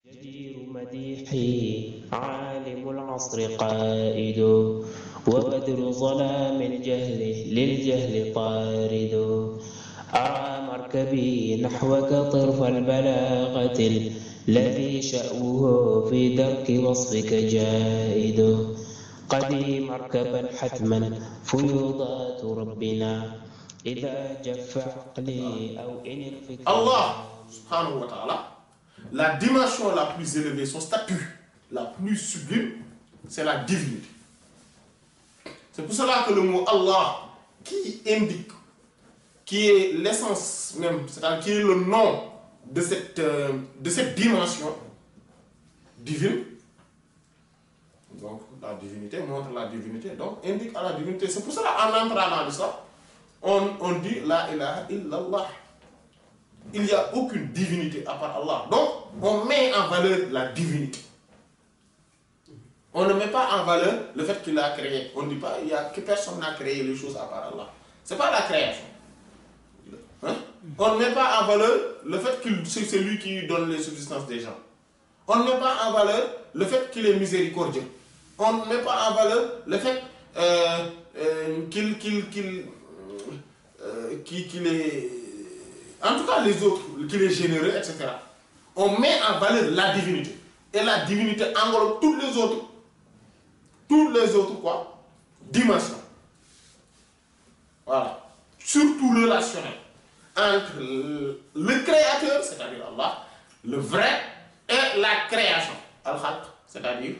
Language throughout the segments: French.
جدير مديحي عالم العصر قائد وبدر ظلام الجهل للجهل طارد أرى مركبي نحوك طرف البلاغة الذي شأوه في درك وصفك جائد قدي مركبا حتما فيوضات ربنا إذا جف عقلي أو إن الفكر Allah subhanahu wa ta'ala, la dimension la plus élevée, son statut la plus sublime, c'est la divinité. C'est pour cela que le mot Allah, qui indique, qui est l'essence même, c'est-à-dire qui est le nom de cette dimension divine, donc la divinité montre la divinité, donc indique à la divinité. C'est pour cela en entrant dans l'islam, on dit la ilaha illallah. Il n'y a aucune divinité à part Allah. Donc, on met en valeur la divinité. On ne met pas en valeur le fait qu'il a créé. On ne dit pas que personne n'a créé les choses à part Allah. Ce n'est pas la création. Hein? On ne met pas en valeur le fait que c'est lui qui donne les subsistances des gens. On ne met pas en valeur le fait qu'il est miséricordieux. On ne met pas en valeur le fait qu'il est... En tout cas, les autres, qu'il est généreux, etc. On met en valeur la divinité. Et la divinité englobe toutes les autres quoi? Dimensions. Voilà. Surtout relationnel. Entre le créateur, c'est-à-dire Allah, le vrai, et la création. Al-Khalq, c'est-à-dire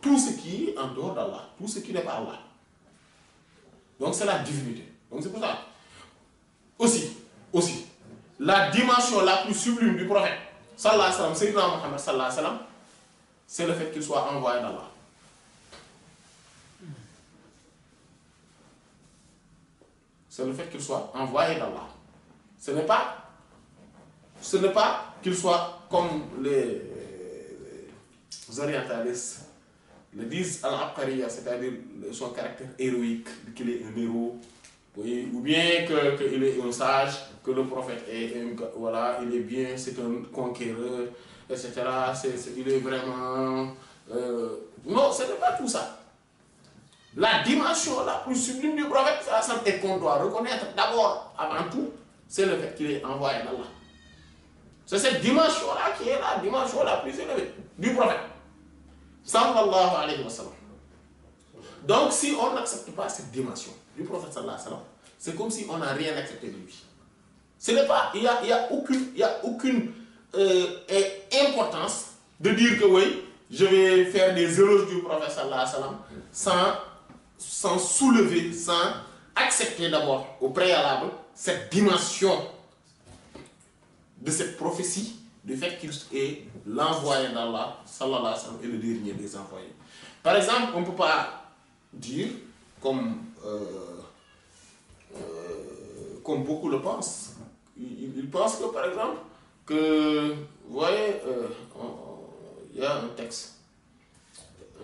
tout ce qui est en dehors d'Allah, tout ce qui n'est pas Allah. Donc c'est la divinité. Donc c'est pour ça. Aussi, la dimension la plus sublime du prophète, sallallahu alayhi wa sallam, Sayyidina Muhammad sallallahu alayhi wa sallam, c'est le fait qu'il soit envoyé d'Allah. C'est le fait qu'il soit envoyé d'Allah. Ce n'est pas qu'il soit comme les orientalistes le disent al-Aqariya, c'est-à-dire son caractère héroïque, qu'il est un héros. Oui, ou bien qu'il est un sage, que le prophète est voilà, il est bien, c'est un conquéreur, etc. Il est vraiment... Non, ce n'est pas tout ça. La dimension la plus sublime du prophète, et qu'on doit reconnaître d'abord, avant tout, c'est le fait qu'il est envoyé d'Allah. C'est cette dimension-là qui est la dimension la plus élevée du prophète. Sallallahu alayhi wa sallam. Donc, si on n'accepte pas cette dimension du prophète sallallahu alayhi wa sallam, c'est comme si on n'a rien accepté de lui. Ce n'est pas, il y a aucune importance de dire que oui, je vais faire des éloges du prophète sallallahu alayhi wa sallam sans soulever, sans accepter d'abord au préalable cette dimension de cette prophétie, du fait qu'il est l'envoyé d'Allah sallallahu alayhi wa sallam et le dernier des envoyés. Par exemple, on ne peut pas dire comme beaucoup le pensent. Ils pensent que, par exemple, vous voyez, il y a un texte,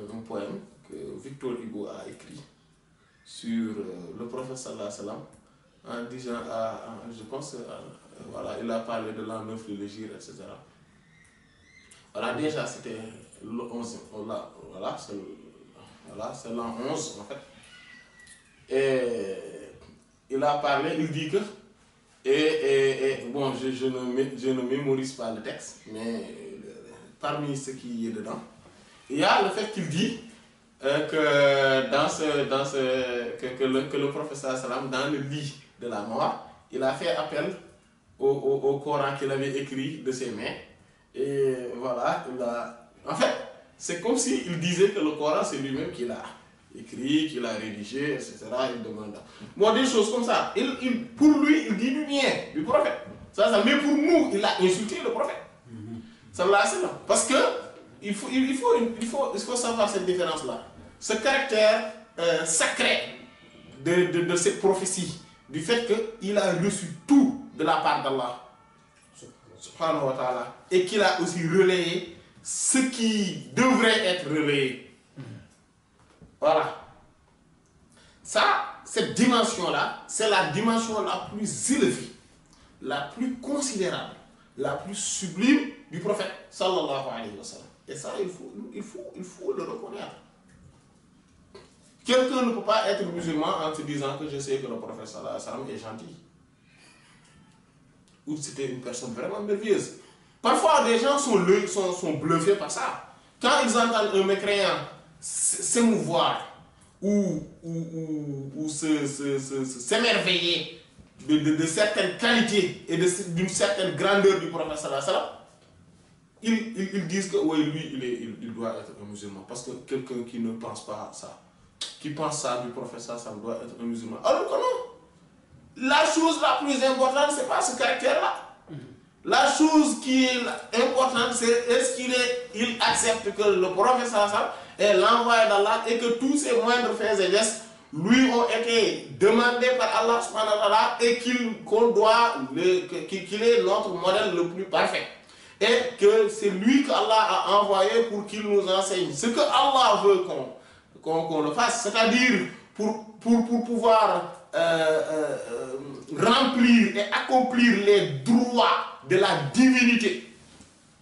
un poème que Victor Hugo a écrit sur le prophète sallallahu alayhi wa sallam, en disant, je pense, voilà, il a parlé de l'an 9, de l'Hégire, etc. Voilà, déjà c'était le 11, voilà, c'est l'an 11 en fait. Et il a parlé, il dit que, bon, je ne mémorise pas le texte, mais parmi ce qui est dedans, il y a le fait qu'il dit que le professeur sallam, dans le lit de la mort, il a fait appel au Coran qu'il avait écrit de ses mains. Et voilà, en fait, c'est comme s'il disait que le Coran, c'est lui-même qui l'a écrit, qu'il a rédigé, etc. Il demande. Bon, des choses comme ça. Pour lui, il dit du bien du prophète. Mais pour nous, il a insulté le prophète. Sallallahu alayhi wa sallam. Parce que il faut savoir cette différence-là. Ce caractère sacré de cette prophétie, du fait qu'il a reçu tout de la part d'Allah, subhanahu wa ta'ala, et qu'il a aussi relayé ce qui devrait être relayé. Voilà. Ça, cette dimension-là, c'est la dimension la plus élevée, la plus considérable, la plus sublime du prophète sallallahu alayhi wa sallam. Et ça, il faut le reconnaître. Quelqu'un ne peut pas être musulman en se disant que je sais que le prophète sallallahu alayhi wa sallam est gentil. Ou c'était une personne vraiment merveilleuse. Parfois, des gens sont bluffés par ça. Quand ils entendent un mécréant s'émouvoir ou s'émerveiller de certaines qualités et d'une certaine grandeur du prophète sallallahu alayhi wa sallam, ils disent que oui, lui, il doit être un musulman. Parce que quelqu'un qui ne pense pas ça, qui pense ça du prophète sallallahu alayhi wa sallam, doit être un musulman. Alors que non, la chose la plus importante, ce n'est pas ce caractère-là. La chose qui est importante, c'est est-ce qu'il accepte que le prophète sallallahu alayhi wa sallam est l'envoyé d'Allah et que tous ses moindres faits et gestes lui ont été demandés par Allah subhanahu wa ta'ala et qu'il est notre modèle le plus parfait. Et que c'est lui qu'Allah a envoyé pour qu'il nous enseigne ce que Allah veut qu'on le fasse, c'est-à-dire pour pouvoir remplir et accomplir les droits de la divinité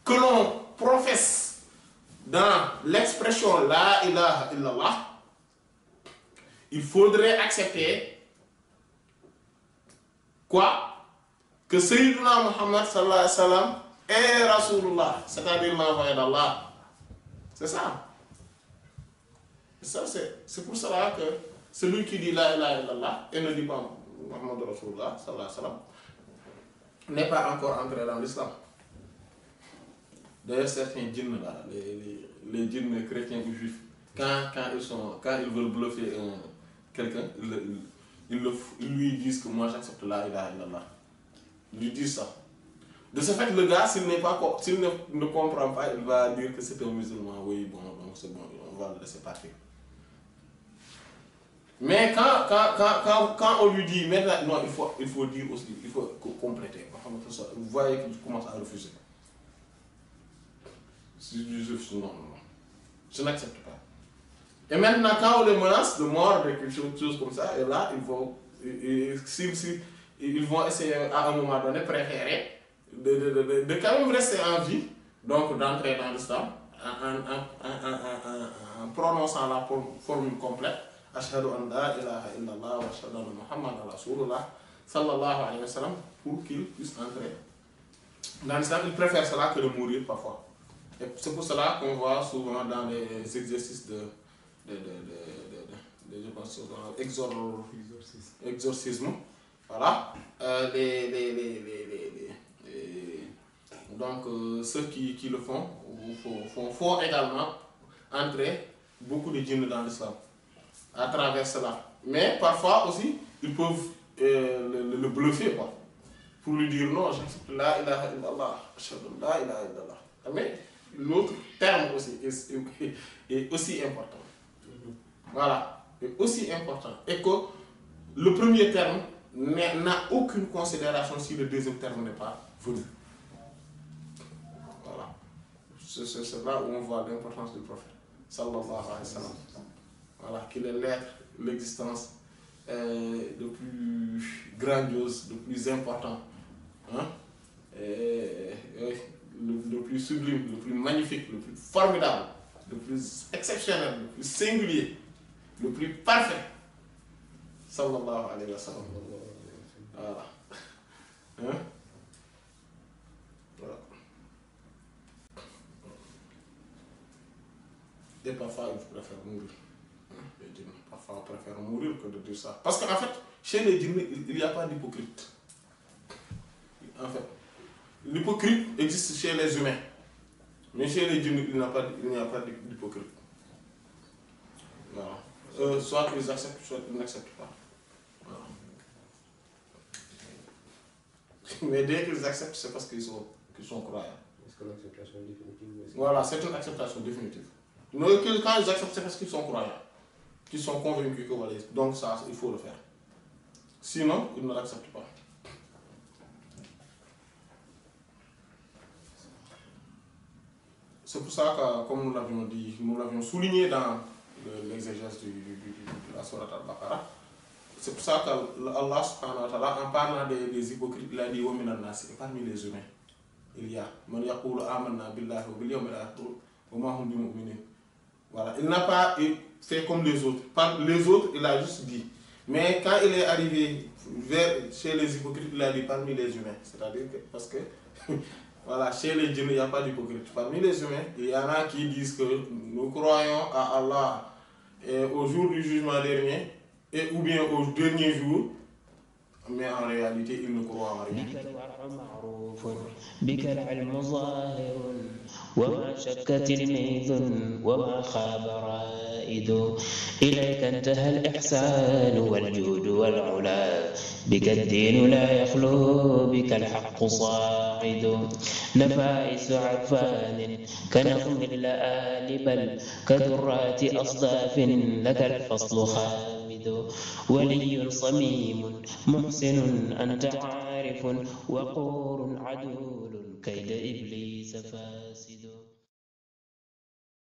que l'on professe dans l'expression La ilaha illallah. Il faudrait accepter quoi? Que Sayyidina Muhammad sallallahu alayhi wa sallam est Rasulullah, c'est-à-dire l'envoyé d'Allah. C'est ça. C'est pour cela que celui qui dit La ilaha illallah et ne dit pas Muhammad Rasulullah sallallahu alayhi wa sallam n'est pas encore entré dans l'islam. D'ailleurs, certains djinns là, les djinns chrétiens ou juifs, quand ils veulent bluffer quelqu'un, ils lui disent que moi j'accepte La ilaha illallah. Ils lui disent ça. De ce fait, le gars, s'il ne comprend pas, il va dire que c'est un musulman. Oui, bon, donc c'est bon, on va le laisser partir. Mais quand on lui dit, maintenant, non, il faut dire aussi, il faut compléter. Vous voyez qu'il commence à refuser. Non, je n'accepte pas. Et maintenant, quand on les menace de mort, de quelque chose comme ça, et là, ils vont essayer à un moment donné, préférer de quand même rester en vie, donc d'entrer dans l'islam, en prononçant la formule complète. Ashhadu an la ilaha illallah wa ashhadu anna Muhammadan Rasulullah sallallahu alayhi wa sallam, pour qu'ils puissent entrer dans l'islam. Ils préfèrent cela que de mourir parfois. Et c'est pour cela qu'on voit souvent dans les exercices je pense, exorcisme. Voilà. Donc ceux qui le font également entrer beaucoup de djinns dans l'islam à travers cela. Mais parfois aussi, ils peuvent le bluffer, quoi, pour lui dire non, j'accepte La ilaha illallah, ashhadu an la ilaha illallah. Mais l'autre terme aussi est aussi important. Voilà, est aussi important. Et que le premier terme n'a aucune considération si le deuxième terme n'est pas venu. Voilà. C'est là où on voit l'importance du prophète sallallahu alayhi wa sallam. Voilà, qu'il est l'être, l'existence le plus grandiose, le plus important, hein? Le plus sublime, le plus magnifique, le plus formidable, le plus exceptionnel, le plus singulier, le plus parfait. Sallallahu alayhi wa sallam. Voilà. Hein? Voilà. Et parfois, ils préfèrent mourir. Les djinns, parfois, on préfère mourir que de dire ça. Parce qu'en fait, chez les djinns, il n'y a pas d'hypocrite. En fait, l'hypocrite existe chez les humains. Mais chez les djinns, il n'y a pas d'hypocrite. Voilà. Soit ils acceptent, soit ils n'acceptent pas. Voilà. Mais dès qu'ils acceptent, c'est parce qu'ils sont croyants. Est-ce que l'acceptation est définitive aussi? Voilà, c'est une acceptation définitive. Mais quand ils acceptent, c'est parce qu'ils sont croyants, qu'ils sont convaincus que voilà. Donc ça, il faut le faire. Sinon, ils ne l'acceptent pas. C'est pour ça que, comme nous l'avions dit, nous l'avions souligné dans l'exégèse de la Sourate Al-Baqarah, c'est pour ça qu'Allah subhanahu wa ta'ala, en parlant des hypocrites, il a dit « Wa minan nas » et parmi les humains. il y a man yaqulu amanna billahi wa bil yawmil akhir wa ma hum bimu'minin. Voilà, il n'a pas fait comme les autres. Par les autres, il a juste dit. Mais quand il est arrivé chez les hypocrites, il a dit parmi les humains. C'est-à-dire que, parce que, voilà, chez les djinns, il n'y a pas d'hypocrite. Parmi les humains, il y en a qui disent que nous croyons à Allah et au jour du jugement dernier, ou bien au dernier jour, mais en réalité, ils ne croient en rien. بك العلم ظاهر وما شك تلميذ وما خاب رائد إليك انتهى الإحسان والجود والعلا بك الدين لا يخلو بك الحق صاعد نفائس عرفان كنظم اللآل بل كذرات أصداف لك الفصل خامد ولي صميم محسن أنت عارف وقور عدول كيد إبليس فاسد